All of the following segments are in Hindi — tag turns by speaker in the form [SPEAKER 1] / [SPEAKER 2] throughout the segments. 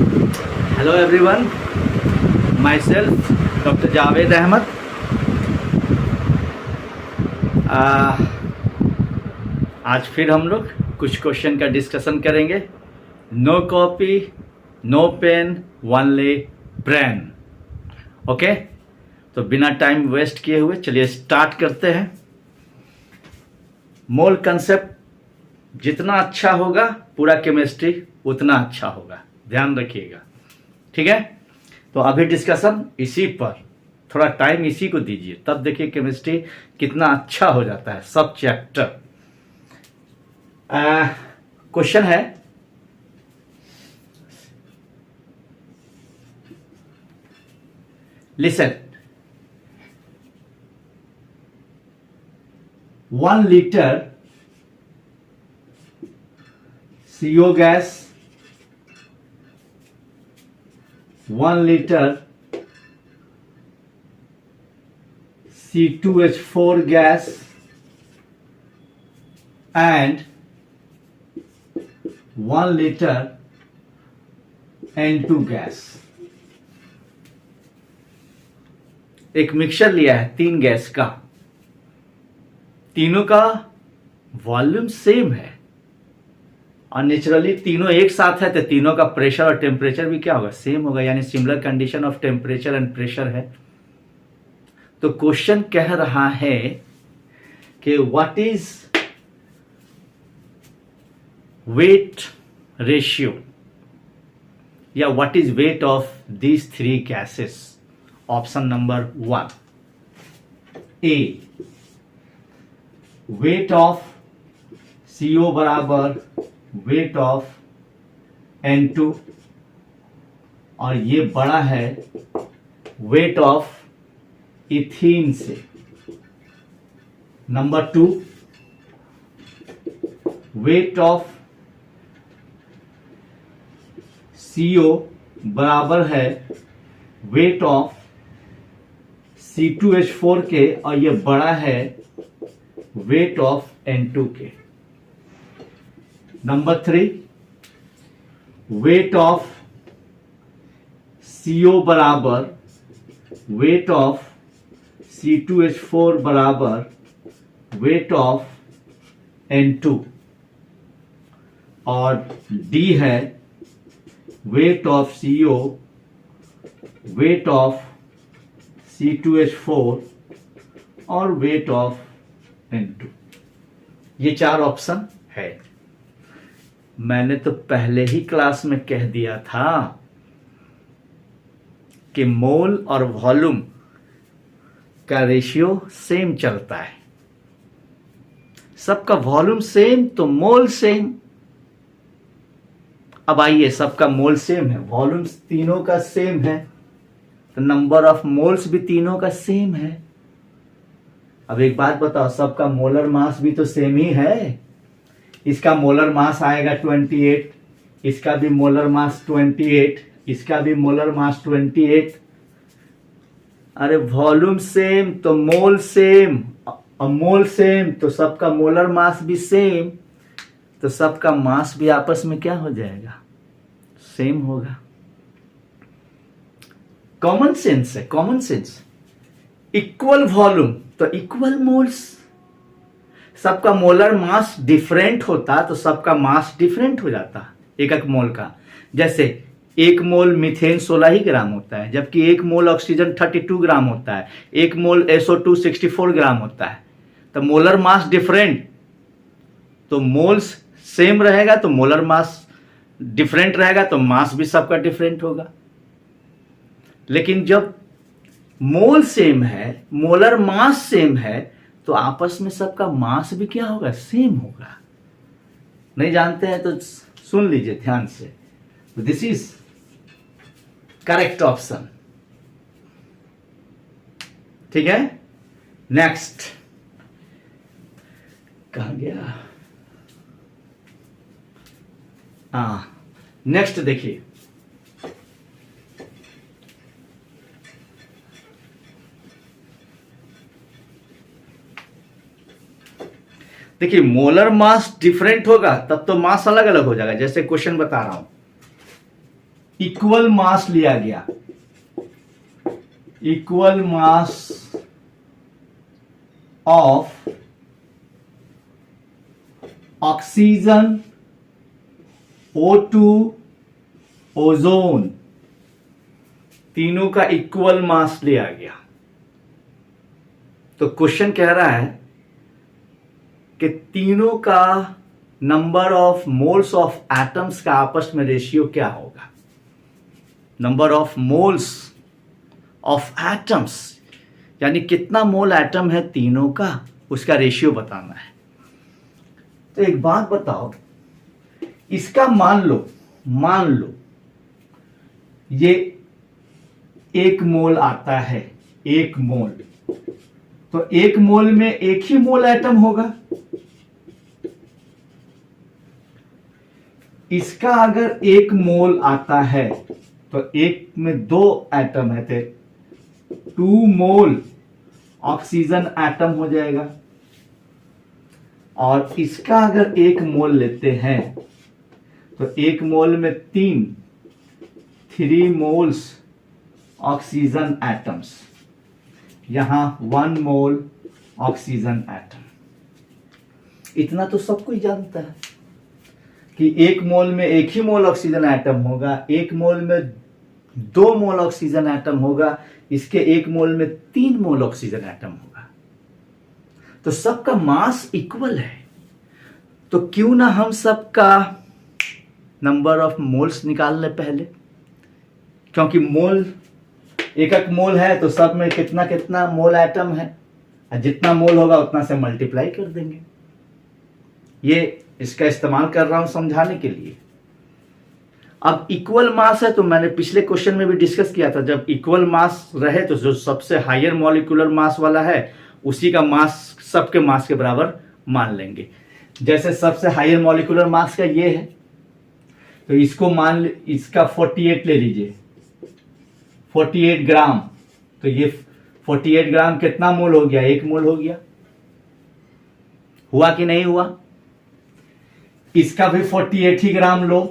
[SPEAKER 1] Hello everyone, myself Dr. Javed Ahmed. आज फिर हम लोग कुछ क्वेश्चन का डिस्कशन करेंगे. No copy, no pen, only brain. Okay, तो बिना टाइम वेस्ट किए हुए चलिए स्टार्ट करते हैं. मोल कंसेप्ट जितना अच्छा होगा पूरा केमिस्ट्री उतना अच्छा होगा, ध्यान रखिएगा. ठीक है, तो अभी डिस्कशन इसी पर, थोड़ा टाइम इसी को दीजिए, तब देखिए केमिस्ट्री कितना अच्छा हो जाता है सब चैप्टर. क्वेश्चन है, listen. 1 liter CO gas, 1 liter C2H4 gas and 1 liter N2 gas. एक मिक्सचर लिया है 3 गैस का, तीनों का वॉल्यूम सेम है और नेचुरली तीनों एक साथ है तो तीनों का प्रेशर और टेम्परेचर भी क्या होगा, सेम होगा, यानी similar condition of temperature and pressure है. तो क्वेश्चन कह रहा है कि व्हाट इज वेट रेशियो या what is weight of these 3 gases. Option number 1, A weight of CO बराबर वेट ऑफ N2 और ये बड़ा है वेट ऑफ इथीन से. नंबर 2, वेट ऑफ CO बराबर है वेट ऑफ C2H4 के और ये बड़ा है वेट ऑफ N2 के. नंबर 3, वेट ऑफ CO बराबर वेट ऑफ C2H4 बराबर वेट ऑफ N2 और D है weight of CO weight of C2H4 और वेट ऑफ N2. ये 4 ऑप्शन है. मैंने तो पहले ही क्लास में कह दिया था कि मोल और वॉल्यूम का रेशियो सेम चलता है. सबका वॉल्यूम सेम तो मोल सेम. अब आइए, सबका मोल सेम है, वॉल्यूम तीनों का सेम है, तो नंबर ऑफ मोल्स भी तीनों का सेम है. अब एक बात बताओ, सबका मोलर मास भी तो सेम ही है. इसका मोलर मास आएगा 28, इसका भी मोलर मास 28, इसका भी मोलर मास 28. अरे वॉल्यूम सेम तो मोल सेम, और मोल सेम तो सबका मोलर मास भी सेम, तो सबका मास भी आपस में क्या हो जाएगा, सेम होगा. कॉमन सेंस है, कॉमन सेंस. इक्वल वॉल्यूम तो इक्वल मोल्स. सबका मोलर मास डिफरेंट होता तो सबका मास डिफरेंट हो जाता एक एक मोल का. जैसे 1 मोल मीथेन 16 ही ग्राम होता है, जबकि 1 मोल ऑक्सीजन 32 ग्राम होता है, 1 मोल SO2 64 ग्राम होता है. तो मोलर मास डिफरेंट, तो मोल्स सेम रहेगा तो मोलर मास डिफरेंट रहेगा तो मास भी सबका डिफरेंट होगा. लेकिन जब मोल सेम है, मोलर मास सेम है, तो आपस में सबका मास भी क्या होगा, सेम होगा. नहीं जानते हैं तो सुन लीजिए ध्यान से. This is correct option. ठीक है, नेक्स्ट. कहां गया? नेक्स्ट देखिए, देखिए मोलर मास डिफरेंट होगा तब तो मास अलग अलग हो जाएगा. जैसे क्वेश्चन बता रहा हूं, इक्वल मास लिया गया, equal mass of oxygen, O2, ozone, तीनों का इक्वल मास लिया गया। तो क्वेश्चन कह रहा है कि तीनों का number of moles of atoms का आपस में रेशियो क्या होगा। Number of moles of atoms यानी कितना मोल एटम है तीनों का, उसका रेशियो बताना है। तो एक बात बताओ, इसका मान लो ये 1 मोल आता है, 1 मोल, तो 1 मोल में एक ही मोल एटम होगा। इसका अगर 1 मोल आता है तो एक में 2 एटम है, तो 2 मोल ऑक्सीजन एटम हो जाएगा। और इसका अगर 1 मोल लेते हैं तो 1 मोल में 3 मोल्स ऑक्सीजन एटम्स, यहां 1 मोल ऑक्सीजन एटम। इतना तो सब कोई जानता है कि 1 मोल में एक ही मोल ऑक्सीजन एटम होगा, 1 मोल में 2 मोल ऑक्सीजन एटम होगा, इसके 1 मोल में 3 मोल ऑक्सीजन एटम होगा। तो सबका मास इक्वल है, तो क्यों ना हम सबका नंबर ऑफ मोल्स निकाल ले पहले, क्योंकि मोल एक मोल है तो सब में कितना कितना मोल एटम है, और जितना मोल होगा उतना से मल्टीप्लाई कर देंगे। ये इसका इस्तेमाल कर रहा हूं समझाने के लिए। अब इक्वल मास है तो मैंने पिछले क्वेश्चन में भी डिस्कस किया था, जब इक्वल मास रहे तो जो सबसे हायर मॉलिक्यूलर मास वाला है उसी का मास सबके मास के बराबर मान लेंगे। जैसे सबसे हायर मॉलिक्यूलर मास का ये है, तो इसको इसका 48 ले लीजिए, 48 ग्राम। तो ये 48 ग्राम कितना मोल हो गया, 1 मोल हो गया। हुआ कि नहीं हुआ? इसका भी 48 ही ग्राम लो,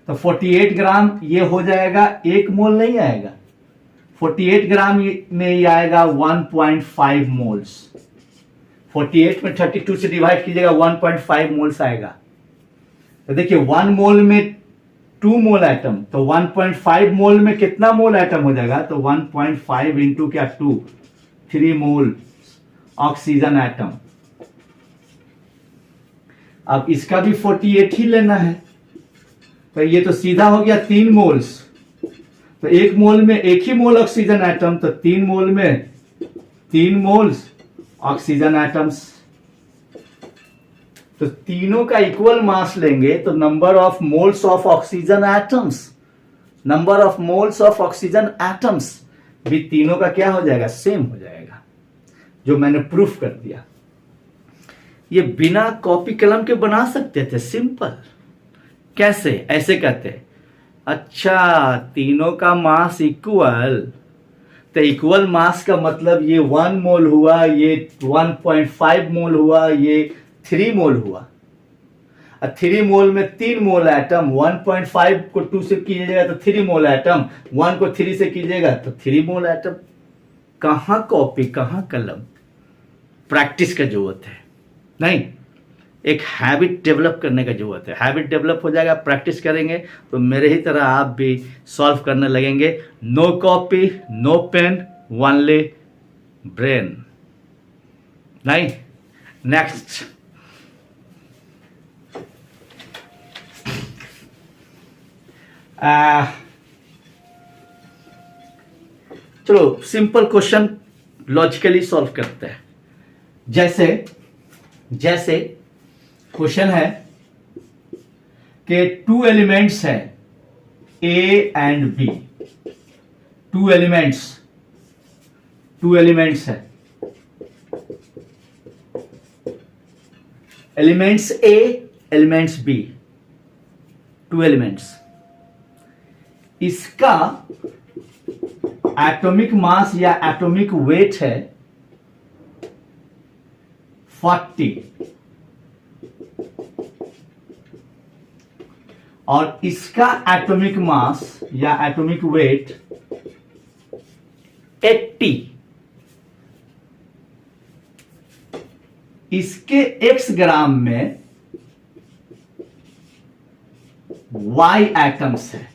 [SPEAKER 1] तो 48 ग्राम ये हो जाएगा, 1 मोल नहीं आएगा, 48 ग्राम में ये आएगा 1.5 मोल्स। 48 में 32 से डिवाइड कीजिएगा, 1.5 मोल्स आएगा। तो देखिए 1 मोल में 2 मोल एटम, तो 1.5 मोल में कितना मोल एटम हो जाएगा, तो 1.5 इंटू क्या 2, 3 मोल ऑक्सीजन एटम। अब इसका भी 48 ही लेना है, तो ये तो सीधा हो गया 3 मोल्स। तो 1 मोल में एक ही मोल ऑक्सीजन एटम, तो 3 मोल में 3 मोल्स ऑक्सीजन एटम्स। तो तीनों का इक्वल मास लेंगे तो number of moles of oxygen atoms, number of moles of oxygen atoms भी तीनों का क्या हो जाएगा, सेम हो जाएगा, जो मैंने प्रूफ कर दिया। ये बिना कॉपी कलम के बना सकते थे, सिंपल। कैसे? ऐसे कहते, अच्छा तीनों का मास इक्वल, तो इक्वल मास का मतलब ये 1 मोल हुआ, ये 1.5 मोल हुआ, ये 3 मोल हुआ। 3 मोल में 3 मोल एटम, 1.5 को 2 से कीजिएगा तो 3 मोल एटम, 1 को 3 से कीजिएगा तो 3 मोल एटम। कहां कॉपी कहां कलम, प्रैक्टिस का जरूरत है, नहीं एक हैबिट डेवलप करने का जरूरत है। हैबिट डेवलप हो जाएगा, प्रैक्टिस करेंगे तो मेरे ही तरह आप भी सॉल्व करने लगेंगे। No copy, no pen, only brain. नहीं, नेक्स्ट। चलो सिंपल क्वेश्चन लॉजिकली सॉल्व करते हैं। जैसे क्वेश्चन है कि 2 एलिमेंट्स हैं A एंड B, 2 एलिमेंट्स है, elements A, elements B, 2 elements. इसका एटॉमिक मास या एटॉमिक वेट है 40, और इसका एटॉमिक मास या एटॉमिक वेट 80, इसके x ग्राम में y एटम्स है,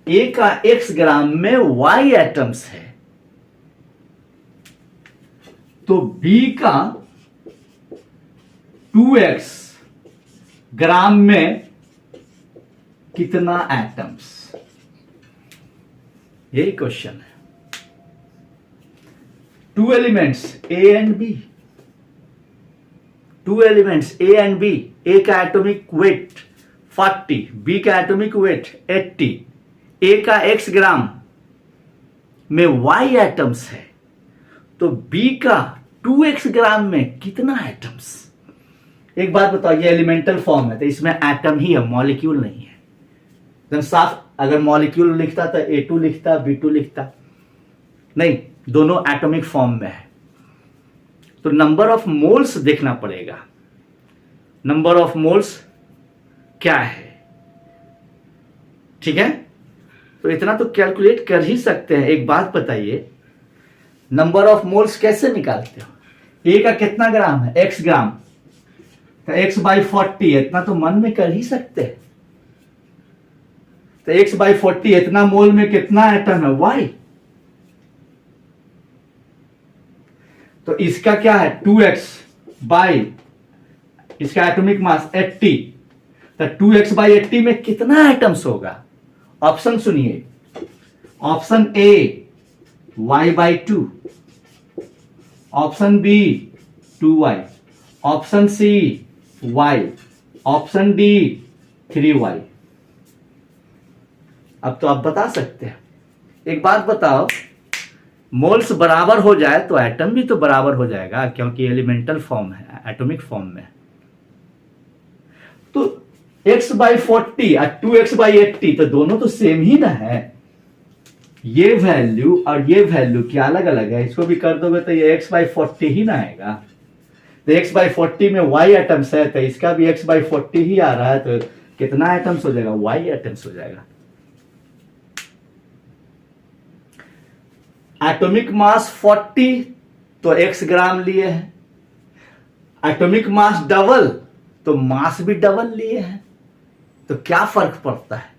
[SPEAKER 1] A का x ग्राम में y एटम्स है, तो B का 2x ग्राम में कितना एटम्स, यही क्वेश्चन है। Two elements A and B, two elements A and B, A का एटॉमिक वेट 40, B का एटॉमिक वेट 80, A का x ग्राम में y एटम्स है, तो B का 2x ग्राम में कितना एटम्स। एक बात बताओ, ये एलिमेंटल फॉर्म है तो इसमें एटम ही है, मॉलिक्यूल नहीं है। एकदम साफ, अगर मॉलिक्यूल लिखता तो A2 लिखता, B2 लिखता, नहीं, दोनों एटॉमिक फॉर्म में है। तो नंबर ऑफ मोल्स देखना पड़ेगा, नंबर ऑफ मोल्स क्या है, ठीक है। तो इतना तो कैलकुलेट कर ही सकते हैं। एक बात बताइए, नंबर ऑफ मोल्स कैसे निकालते हो? ए का कितना ग्राम है, x ग्राम, तो x बाई 40, इतना तो मन में कर ही सकते हैं। तो x बाई 40, इतना मोल में कितना एटम है, y। तो इसका क्या है 2x बाई, इसका एटॉमिक मास 80, तो 2x बाई 80 में कितना एटम्स होगा? ऑप्शन सुनिए, option A y by 2, option B 2y, option C y, option D 3y। अब तो आप बता सकते हैं। एक बात बताओ, मोल्स बराबर हो जाए तो एटम भी तो बराबर हो जाएगा, क्योंकि एलिमेंटल फॉर्म है, एटॉमिक फॉर्म में। तो x बाई 40 और 2x बाई 80, तो दोनों तो सेम ही ना है। ये वैल्यू और ये वैल्यू क्या अलग अलग है, इसको भी कर दोगे तो ये x बाई 40 ही ना आएगा। तो x बाई 40 में y एटम्स है, तो इसका भी x बाई 40 ही आ रहा है, तो कितना एटम्स हो जाएगा, y एटम्स हो जाएगा। एटॉमिक मास 40, तो x ग्राम लिए हैं। एटॉमिक मास डबल, तो मास भी डबल लिए हैं। तो क्या फर्क पड़ता है?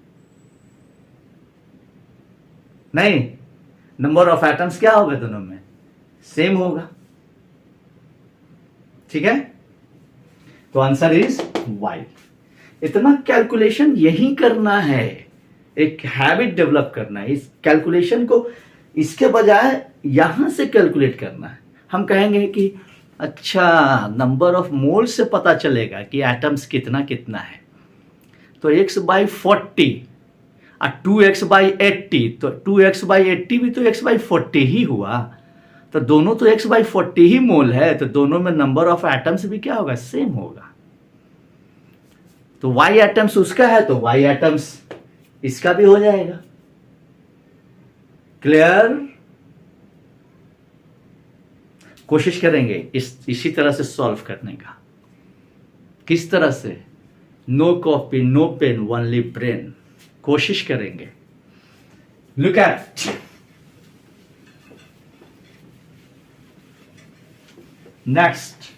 [SPEAKER 1] नहीं, नंबर ऑफ एटम्स क्या होगा दोनों में, सेम होगा, ठीक है। तो आंसर इज y। इतना कैलकुलेशन यही करना है, एक हैबिट डेवलप करना है। इस कैलकुलेशन को इसके बजाय यहां से कैलकुलेट करना है। हम कहेंगे कि अच्छा, नंबर ऑफ मोल से पता चलेगा कि एटम्स कितना कितना है। तो x बाई 40 और 2x बाई 80, तो 2x बाई 80 भी तो x बाई 40 ही हुआ। तो दोनों तो x बाई 40 ही मोल है, तो दोनों में नंबर ऑफ एटम्स भी क्या होगा, सेम होगा। तो y एटम्स उसका है, तो y एटम्स इसका भी हो जाएगा। क्लियर? कोशिश करेंगे इसी तरह से सॉल्व करने का। किस तरह से? No copy, no pen, only brain. कोशिश करेंगे। Look at next,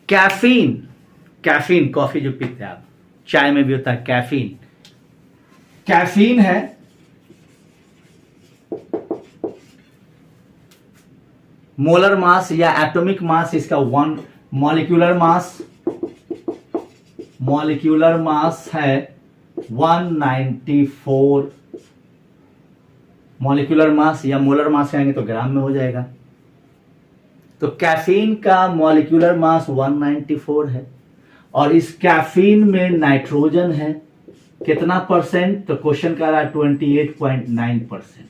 [SPEAKER 1] caffeine. Caffeine coffee जो पीते हैं आप, चाय में भी होता है कैफीन। कैफीन है मोलर मास या एटॉमिक मास, इसका 1 मॉलिक्यूलर मास है 194। मॉलिक्यूलर मास या मोलर मास आएंगे तो ग्राम में हो जाएगा। तो कैफीन का मॉलिक्यूलर मास 194 है, और इस कैफीन में नाइट्रोजन है कितना परसेंट? तो क्वेश्चन का रहा है 28.9%।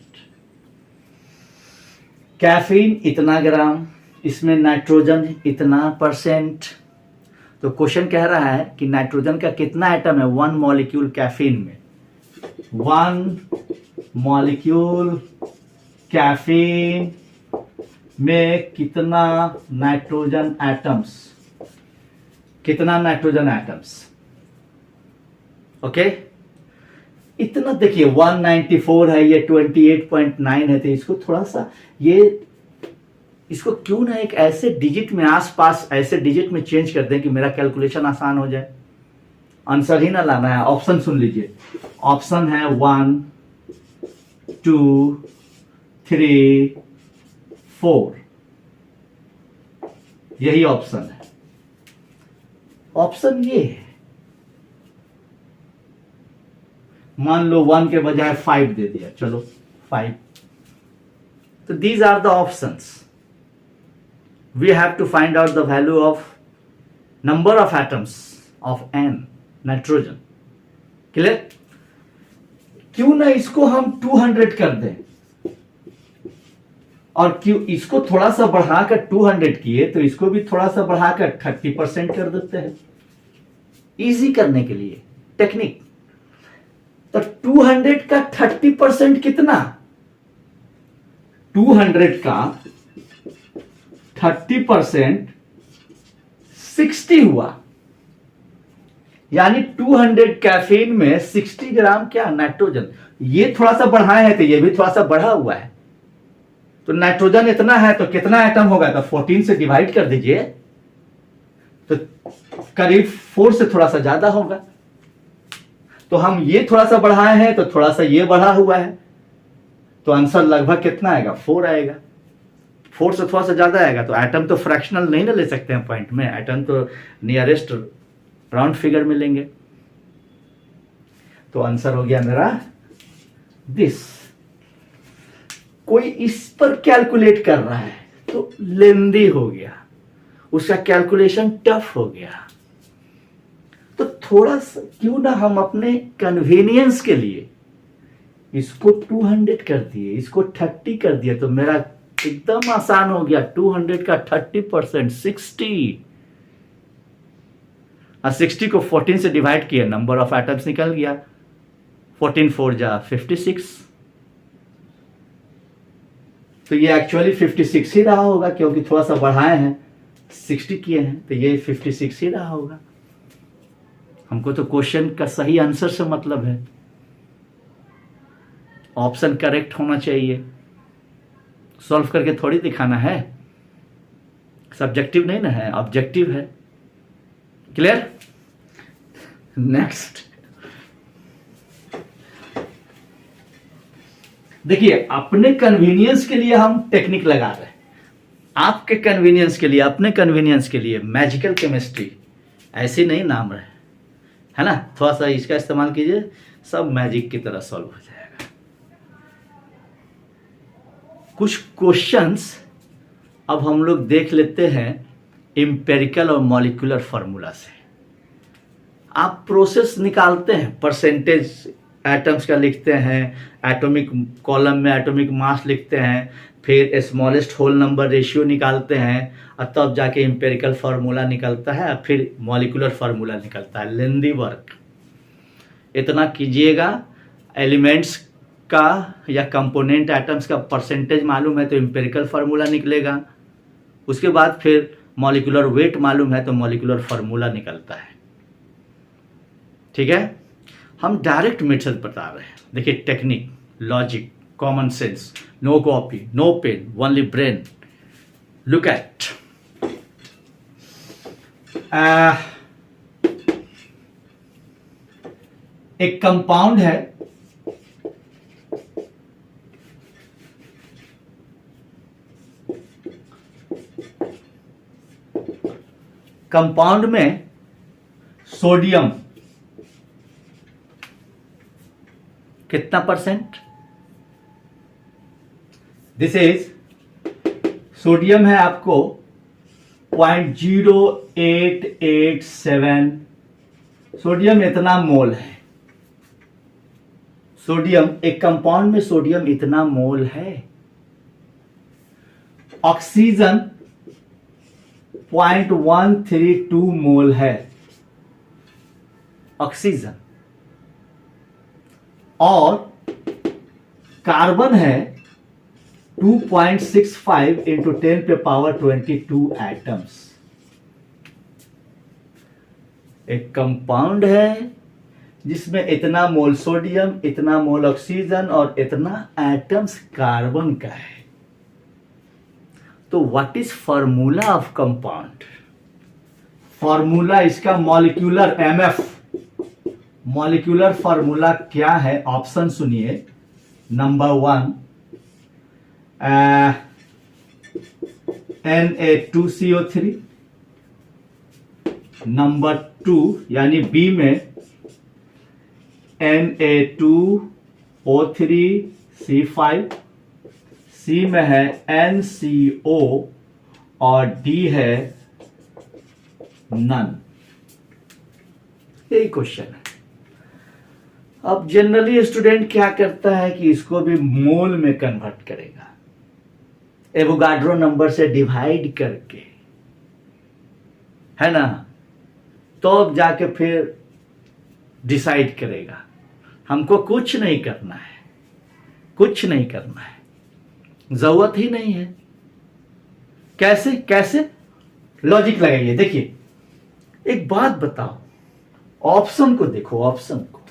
[SPEAKER 1] कैफीन इतना ग्राम, इसमें नाइट्रोजन इतना परसेंट। तो क्वेश्चन कह रहा है कि नाइट्रोजन का कितना एटम है 1 मॉलिक्यूल कैफीन में। 1 मॉलिक्यूल कैफीन में कितना नाइट्रोजन एटम्स? कितना नाइट्रोजन एटम्स। ओके, इतना देखिए 194 है, ये 28.9 है, तो इसको थोड़ा सा इसको क्यों ना एक ऐसे डिजिट में, आसपास ऐसे डिजिट में चेंज कर दें कि मेरा कैलकुलेशन आसान हो जाए। आंसर ही ना लाना है, ऑप्शन सुन लीजिए। ऑप्शन है 1 2 3 4, यही ऑप्शन है। ऑप्शन ये है, मान लो 1 के बजाय 5 दे दिया, चलो 5। तो these are the options. We have to find out the value of number of atoms of an nitrogen. Clear? क्यों ना इसको हम 200 कर दें, और क्यों इसको थोड़ा सा बढ़ाकर 200 किए तो इसको भी थोड़ा सा बढ़ाकर 30% कर देते हैं, इजी करने के लिए टेक्निक। तो 200 का 30% कितना? 200 का 30% 60 हुआ, यानी 200 कैफीन में 60 ग्राम क्या नाइट्रोजन। ये थोड़ा सा बढ़ाए हैं तो ये भी थोड़ा सा बढ़ा हुआ है, तो नाइट्रोजन इतना है तो कितना एटम होगा? तो 14 से डिवाइड कर दीजिए, तो करीब 4 से थोड़ा सा ज्यादा होगा। तो हम ये थोड़ा सा बढ़ाए हैं तो थोड़ा सा ये बढ़ा हुआ है, तो आंसर लगभग कितना आएगा? 4 आएगा। 4 से थोड़ा सा ज्यादा आएगा, तो एटम तो फ्रैक्शनल नहीं ना ले सकते हैं पॉइंट में, एटम तो नियरेस्ट राउंड फिगर में लेंगे। तो आंसर हो गया मेरा दिस। कोई इस पर कैलकुलेट कर रहा है तो लेंदी हो गया, उसका कैलकुलेशन टफ हो गया। तो थोड़ा सा क्यों ना हम अपने कन्वीनियंस के लिए इसको 200 कर दिए, इसको 30 कर दिए, तो मेरा एकदम आसान हो गया। 200 का 30% 60, और 60 को 14 से डिवाइड किया, नंबर ऑफ एटम्स निकल गया। 14 4 जा 56, तो ये एक्चुअली 56 ही रहा होगा, क्योंकि थोड़ा सा बढ़ाए हैं, 60 किए हैं, तो ये 56 ही रहा होगा। हमको तो क्वेश्चन का सही आंसर से मतलब है, ऑप्शन करेक्ट होना चाहिए। सॉल्व करके थोड़ी दिखाना है, सब्जेक्टिव नहीं ना है, ऑब्जेक्टिव है। क्लियर? नेक्स्ट देखिए, अपने कन्वीनियंस के लिए हम टेक्निक लगा रहे हैं, आपके कन्वीनियंस के लिए, अपने कन्वीनियंस के लिए। मैजिकल केमिस्ट्री ऐसी नहीं नाम रहे, है ना? थोड़ा सा इसका इस्तेमाल कीजिए, सब मैजिक की तरह सॉल्व हो जाएगा। कुछ क्वेश्चंस अब हम लोग देख लेते हैं एम्पिरिकल और मॉलिक्यूलर फार्मूला से। आप प्रोसेस निकालते हैं, परसेंटेज एटम्स का लिखते हैं, एटॉमिक कॉलम में एटॉमिक मास लिखते हैं, फिर स्मॉलेस्ट होल नंबर रेशियो निकालते हैं, और तब जाके एम्पिरिकल फार्मूला निकलता है, और फिर मॉलिक्यूलर फार्मूला निकलता है। लेंदी वर्क। इतना कीजिएगा, एलिमेंट्स का या कंपोनेंट एटम्स का परसेंटेज मालूम है तो एम्पिरिकल फार्मूला निकलेगा, उसके बाद फिर मॉलिक्यूलर वेट मालूम है तो मॉलिक्यूलर फार्मूला निकलता है। ठीक है? हम डायरेक्ट मेथड बता रहे हैं। देखिए, technique, logic, common sense, no copy, no pen, only brain. Look at एक कंपाउंड है, कंपाउंड में सोडियम कितना परसेंट? दिस इज सोडियम है आपको 0.0887, सोडियम इतना मोल है। सोडियम, एक कंपाउंड में सोडियम इतना मोल है। ऑक्सीजन 0.132 मोल है ऑक्सीजन, और कार्बन है 2.65 इंटू 10 पे पावर 22 एटम्स। एक कंपाउंड है जिसमें इतना मोल सोडियम, इतना मोल ऑक्सीजन और इतना एटम्स कार्बन का है। तो what is formula of compound? Formula इसका मॉलिक्यूलर एमएफ, मॉलिक्यूलर फॉर्मूला क्या है? ऑप्शन सुनिए। नंबर 1 Na2CO3, नंबर 2 यानी बी में Na2O3C5, सी में है NCO और डी है नन। यही क्वेश्चन है। अब जनरली स्टूडेंट क्या करता है कि इसको भी मोल में कन्वर्ट करेगा, एवोगाड्रो नंबर से डिवाइड करके, है ना, तो अब जाके फिर डिसाइड करेगा। हमको कुछ नहीं करना है, कुछ नहीं करना है, जरूरत ही नहीं है। कैसे कैसे लॉजिक लगाइए। देखिए एक बात बताओ, ऑप्शन को देखो, ऑप्शन को,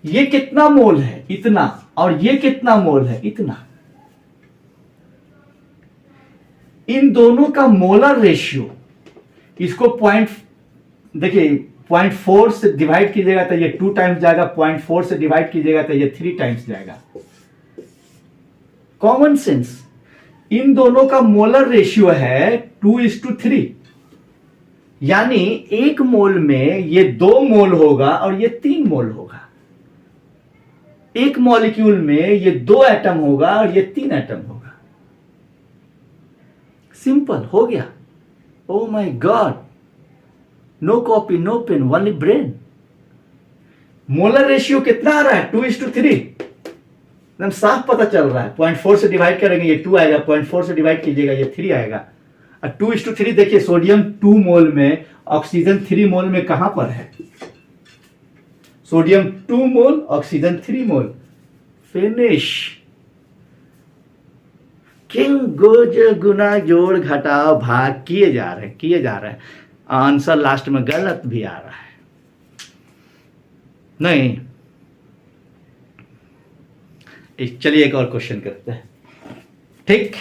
[SPEAKER 1] ये कितना मोल है? इतना। और ये कितना मोल है? इतना। इन दोनों का मोलर रेशियो, इसको देखिए 0.4 से डिवाइड कीजिएगा तो ये 2 टाइम्स जाएगा, 0.4 से डिवाइड कीजिएगा तो ये 3 टाइम्स जाएगा। Common sense. इन दोनों का मोलर रेशियो है 2:3, यानी एक मोल में ये 2 मोल होगा और ये 3 मोल होगा। एक मॉलिक्यूल में ये 2 एटम होगा और ये 3 एटम होगा। सिंपल हो गया। Oh my god, no copy, no pen, only brain. Molar ratio कितना आ रहा है? 2:3। एकदम साफ पता चल रहा है। 0.4 से डिवाइड करेंगे ये 2 आएगा, 0.4 से डिवाइड कीजिएगा ये 3 आएगा। और 2:3 देखिए, सोडियम 2 मोल में, ऑक्सीजन 3 मोल में कहां पर है? सोडियम 2 मोल, ऑक्सीजन 3 मोल। फिनिश। किंग गोज गुना जोड़ घटाओ भाग किए जा रहे हैं। आंसर लास्ट में गलत भी आ रहा है। नहीं, चलिए एक और क्वेश्चन करते हैं। ठीक,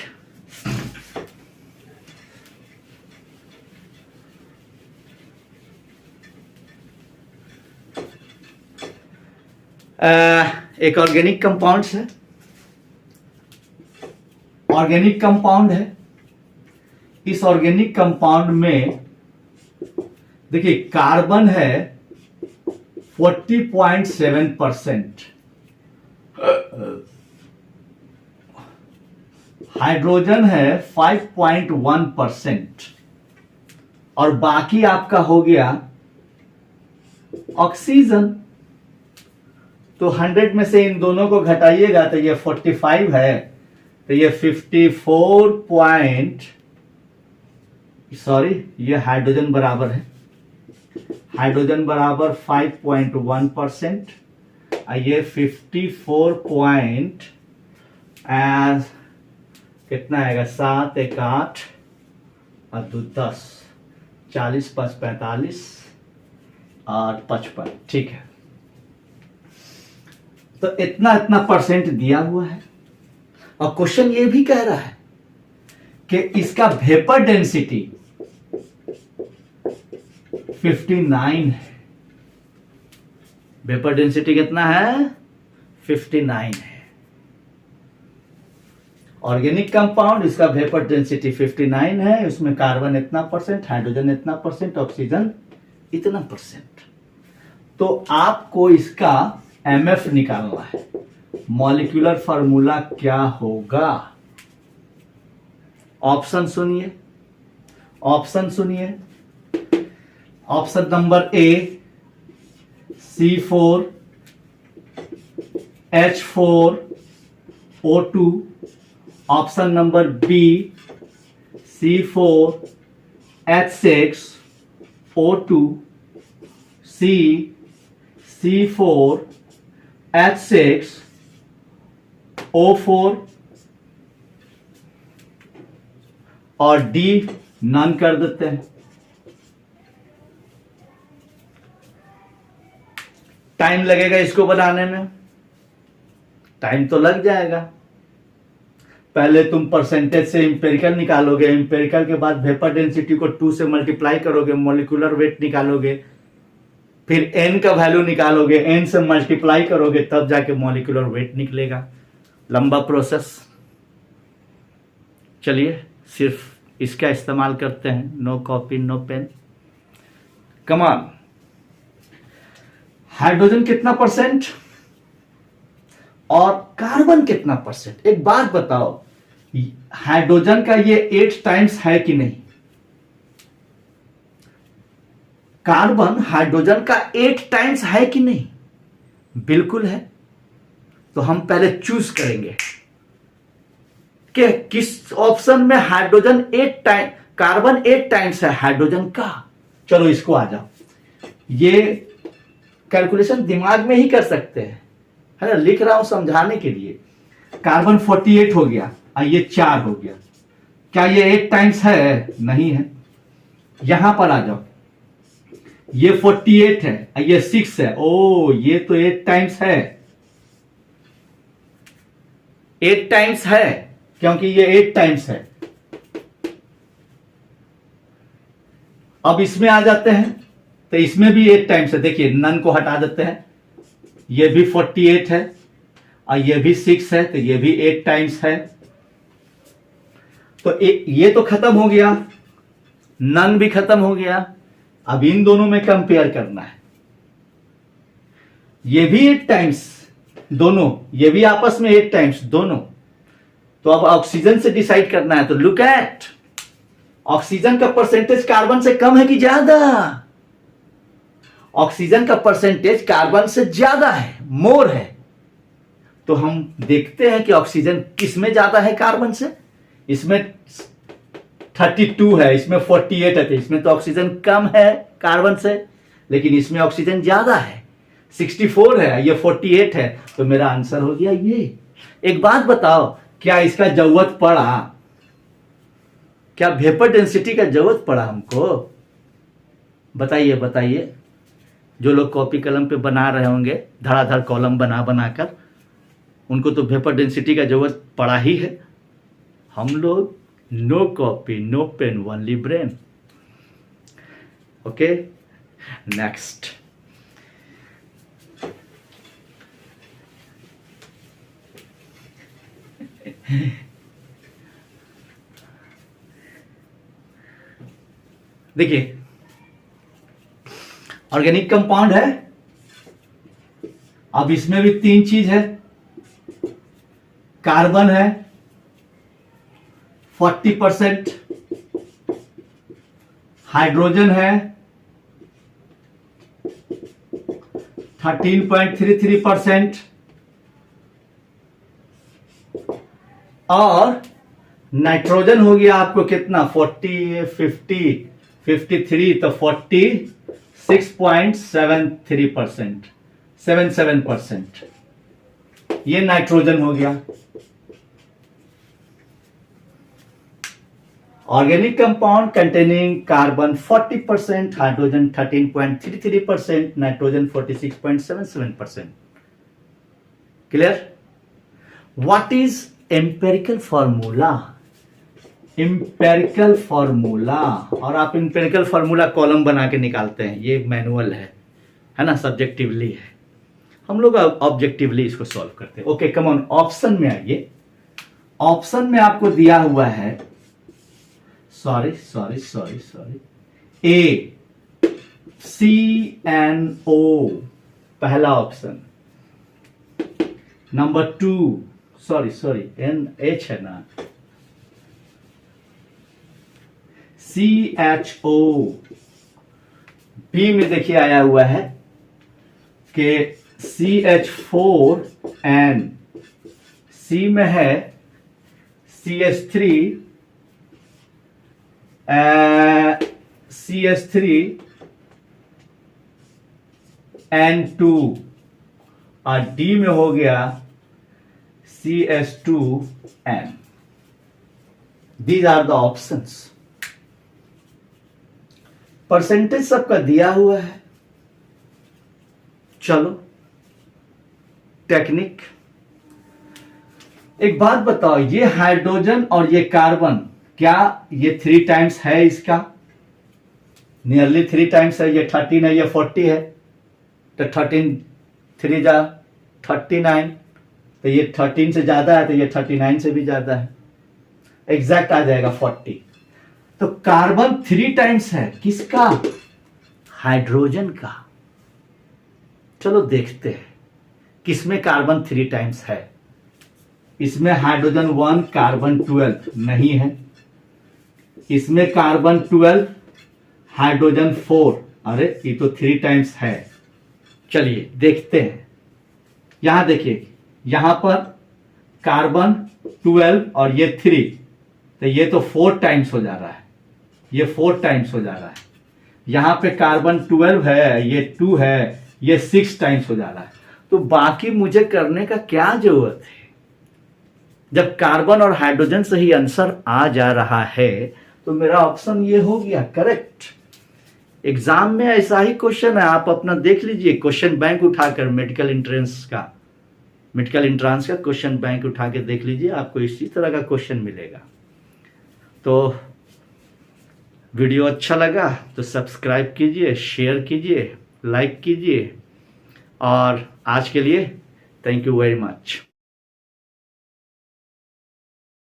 [SPEAKER 1] एक ऑर्गेनिक कंपाउंड है, ऑर्गेनिक कंपाउंड है। इस ऑर्गेनिक कंपाउंड में देखिए कार्बन है 40.7%, हाइड्रोजन है 5.1% और बाकी आपका हो गया ऑक्सीजन। तो 100 में से इन दोनों को घटाइएगा तो ये 45 है, तो ये 54 ये हाइड्रोजन बराबर है, हाइड्रोजन बराबर 5.1%, ये 54 कितना आएगा? 7 1 8 और 2 10, 40 5 45 और 55। ठीक है, तो इतना परसेंट दिया हुआ है। और क्वेश्चन ये भी कह रहा है कि इसका वेपर डेंसिटी 59 है। वेपर डेंसिटी कितना है? 59 है। ऑर्गेनिक कंपाउंड, इसका वेपर डेंसिटी 59 है। उसमें कार्बन इतना परसेंट, हाइड्रोजन इतना परसेंट, ऑक्सीजन इतना परसेंट। तो आपको इसका एमएफ निकालना है। मॉलिक्यूलर फॉर्मूला क्या होगा? ऑप्शन सुनिए, ऑप्शन सुनिए। Option number A C4H4O2, option number B C4H6O2, C C4H6O4 और डी नन कर देते हैं। टाइम लगेगा इसको बनाने में, टाइम तो लग जाएगा। पहले तुम परसेंटेज से इंपेरिकल निकालोगे, इंपेरिकल के बाद वेपर डेंसिटी को 2 से मल्टीप्लाई करोगे, मॉलिक्यूलर वेट निकालोगे, फिर n का वैल्यू निकालोगे, n से मल्टीप्लाई करोगे, तब जाके मॉलिक्यूलर वेट निकलेगा। लंबा प्रोसेस। चलिए सिर्फ इसका इस्तेमाल करते हैं, नो कॉपी नो पेन। कमान, हाइड्रोजन कितना परसेंट और कार्बन कितना परसेंट? एक बात बताओ, हाइड्रोजन का ये 8 टाइम्स है कि नहीं? कार्बन हाइड्रोजन का 8 टाइम्स है कि नहीं? बिल्कुल है। तो हम पहले चूज करेंगे कि किस ऑप्शन में हाइड्रोजन 8 टाइम, कार्बन 8 टाइम्स है हाइड्रोजन का। चलो इसको आ जाओ, ये कैलकुलेशन दिमाग में ही कर सकते हैं, है ना, लिख रहा हूं समझाने के लिए। कार्बन 48 हो गया और ये 4 हो गया। क्या ये 8 टाइम्स है? नहीं है। यहां पर आ जाओ, ये 48 है और ये 6 है। ओ, ये तो 8 टाइम्स है, 8 टाइम्स है, क्योंकि ये 8 टाइम्स है। अब इसमें आ जाते हैं, तो इसमें भी 8 टाइम्स है। देखिए नन को हटा देते हैं, ये भी 48 है और ये भी 6 है, तो ये भी 8 टाइम्स है। तो ये तो खत्म हो गया, नन भी खत्म हो गया। अब इन दोनों में कंपेयर करना है, ये भी 8 टाइम्स दोनों, ये भी आपस में 8 टाइम्स दोनों। तो अब ऑक्सीजन से डिसाइड करना है। तो लुक एट, ऑक्सीजन का परसेंटेज कार्बन से कम है कि ज्यादा? ऑक्सीजन का परसेंटेज कार्बन से ज्यादा है, मोर है। तो हम देखते हैं कि ऑक्सीजन किस में ज्यादा है कार्बन से। इसमें 32 है, इसमें 48 है, तो इसमें तो ऑक्सीजन कम है कार्बन से, लेकिन इसमें ऑक्सीजन ज्यादा है, 64 है, ये 48 है। तो मेरा आंसर हो गया ये। एक बात बताओ, क्या इसका जरूरत पड़ा? क्या वेपर डेंसिटी का जरूरत पड़ा हमको? बताइए बताइए। जो लोग कॉपी कलम पे बना रहे होंगे धड़ाधड़ कॉलम बना बनाकर, उनको तो वेपर डेंसिटी का जरूरत पड़ा ही है। हम लोग no copy no pen, only brain. Okay, next. देखिए, ऑर्गेनिक कंपाउंड है। अब इसमें भी 3 चीज है, कार्बन है 40%, हाइड्रोजन है 13.33%, और नाइट्रोजन हो गया आपको कितना, 40, 50, 53, तो 46.73%, 77%। ये नाइट्रोजन हो गया। Organic compound containing carbon 40%, hydrogen 13.33%, nitrogen 46.77%। Clear? What is empirical formula? Empirical formula, और आप एम्पेरिकल फॉर्मूला कॉलम बना के निकालते हैं, ये मैनुअल है ना, सब्जेक्टिवली है। हम लोग ऑब्जेक्टिवली इसको सॉल्व करते हैं। ओके, कम ऑन, ऑप्शन में आइए। ऑप्शन में आपको दिया हुआ है, सॉरी, ए CNO पहला ऑप्शन, नंबर 2 सॉरी NH है ना, CHO। बी में देखिए आया हुआ है कि CH4N, सी में है CH3 N2, और डी में हो गया CH2N। These are the options. Percentage सबका दिया हुआ है। चलो टेक्निक। एक बात बताओ, ये हाइड्रोजन और ये कार्बन, क्या ये 3 टाइम्स है? इसका नियरली 3 टाइम्स है। ये 13 है, ये 40 है, तो 13 3 जा 39, तो ये 13 से ज्यादा है, तो ये 39 से भी ज्यादा है, एग्जैक्ट आ जाएगा 40। तो कार्बन 3 टाइम्स है, किसका? हाइड्रोजन का। चलो देखते हैं किसमें कार्बन 3 टाइम्स है। इसमें हाइड्रोजन 1 कार्बन 12 नहीं है, इसमें कार्बन 12 हाइड्रोजन 4, अरे ये तो 3 टाइम्स है। चलिए देखते हैं। यहां देखिए, यहां पर कार्बन 12 और ये 3, तो ये तो 4 टाइम्स हो जा रहा है, ये 4 टाइम्स हो जा रहा है। यहां पे कार्बन 12 है, ये 2 है, ये 6 टाइम्स हो जा रहा है। तो बाकी मुझे करने का क्या जरूरत है? जब कार्बन और हाइड्रोजन से ही आंसर आ जा रहा है तो मेरा ऑप्शन ये हो गया करेक्ट। एग्जाम में ऐसा ही क्वेश्चन है, आप अपना देख लीजिए क्वेश्चन बैंक उठाकर, मेडिकल एंट्रेंस का क्वेश्चन बैंक उठा के देख लीजिए, आपको इसी तरह का क्वेश्चन मिलेगा। तो वीडियो अच्छा लगा तो सब्सक्राइब कीजिए, शेयर कीजिए, लाइक कीजिए, और आज के लिए थैंक यू वेरी मच।